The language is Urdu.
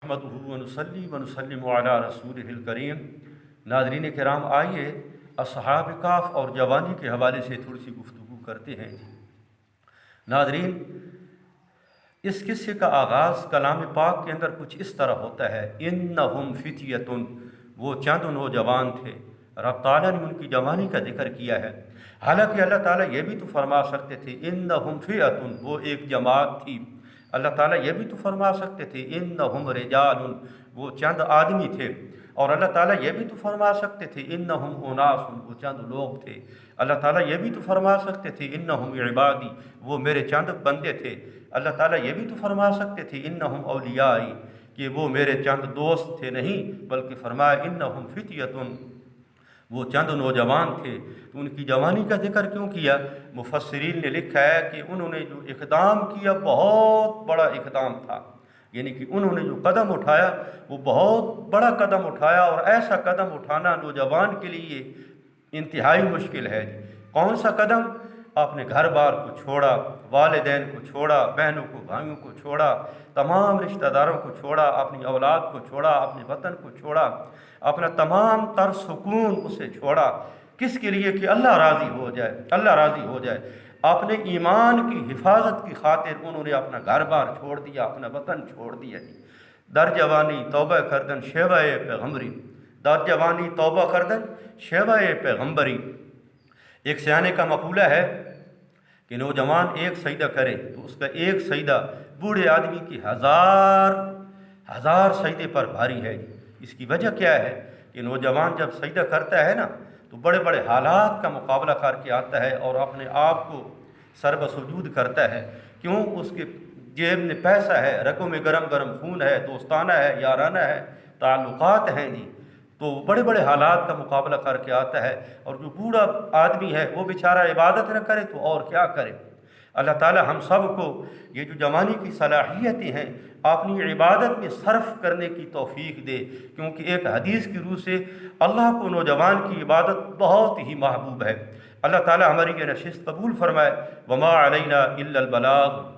نحمدہ ونصلی ونسلم علی رسولہ الکریم۔ ناظرین کرام، آئیے اصحاب کہف اور جوانی کے حوالے سے تھوڑی سی گفتگو کرتے ہیں۔ ناظرین، اس قصے کا آغاز کلام پاک کے اندر کچھ اس طرح ہوتا ہے، انہم فتیۃ، وہ چند نوجوان تھے۔ رب تعالیٰ نے ان کی جوانی کا ذکر کیا ہے، حالانکہ اللہ تعالیٰ یہ بھی تو فرما سکتے تھے انہم فئۃ، وہ ایک جماعت تھی۔ اللہ تعالیٰ یہ بھی تو فرما سکتے تھے انہم رجال، وہ چند آدمی تھے۔ اور اللہ تعالیٰ یہ بھی تو فرما سکتے تھے انہم اناس، وہ چند لوگ تھے۔ اللہ تعالیٰ یہ بھی تو فرما سکتے تھے انہم عبادی، وہ میرے چند بندے تھے۔ اللہ تعالیٰ یہ بھی تو فرما سکتے تھے انہم اولیائی، کہ وہ میرے چند دوست تھے، نہیں بلکہ فرمایا انہم فتیۃ، وہ چند نوجوان تھے۔ تو ان کی جوانی کا ذکر کیوں کیا؟ مفسرین نے لکھا ہے کہ انہوں نے جو اقدام کیا بہت بڑا اقدام تھا، یعنی کہ انہوں نے جو قدم اٹھایا وہ بہت بڑا قدم اٹھایا، اور ایسا قدم اٹھانا نوجوان کے لیے انتہائی مشکل ہے۔ کون سا قدم؟ آپ نے گھر بار کو چھوڑا، والدین کو چھوڑا، بہنوں کو، بھائیوں کو چھوڑا، تمام رشتہ داروں کو چھوڑا، اپنی اولاد کو چھوڑا، اپنے وطن کو چھوڑا، اپنا تمام تر سکون اسے چھوڑا۔ کس کے لیے؟ کہ اللہ راضی ہو جائے، اللہ راضی ہو جائے۔ اپنے ایمان کی حفاظت کی خاطر انہوں نے اپنا گھر بار چھوڑ دیا، اپنا وطن چھوڑ دیا۔ در جوانی توبہ کردن شیوہ پیغمبری، در جوانی توبہ کردن شیوہ پیغمبری۔ ایک سیانے کا مقولہ ہے کہ نوجوان ایک سجدہ کرے تو اس کا ایک سجدہ بوڑھے آدمی کی ہزار سجدے پر بھاری ہے۔ اس کی وجہ کیا ہے کہ نوجوان جب سجدہ کرتا ہے نا تو بڑے بڑے حالات کا مقابلہ کر کے آتا ہے اور اپنے آپ کو سرب سجود کرتا ہے۔ کیوں؟ اس کے جیب میں پیسہ ہے، رگوں میں گرم گرم خون ہے، دوستانہ ہے، یارانہ ہے، تعلقات ہیں جی، تو بڑے بڑے حالات کا مقابلہ کر کے آتا ہے۔ اور جو بوڑھا آدمی ہے وہ بیچارہ عبادت نہ کرے تو اور کیا کرے؟ اللہ تعالی ہم سب کو یہ جو جوانی کی صلاحیتیں ہیں اپنی عبادت میں صرف کرنے کی توفیق دے، کیونکہ ایک حدیث کی روح سے اللہ کو نوجوان کی عبادت بہت ہی محبوب ہے۔ اللہ تعالی ہماری یہ نشست قبول فرمائے۔ وما علینا الا البلاغ۔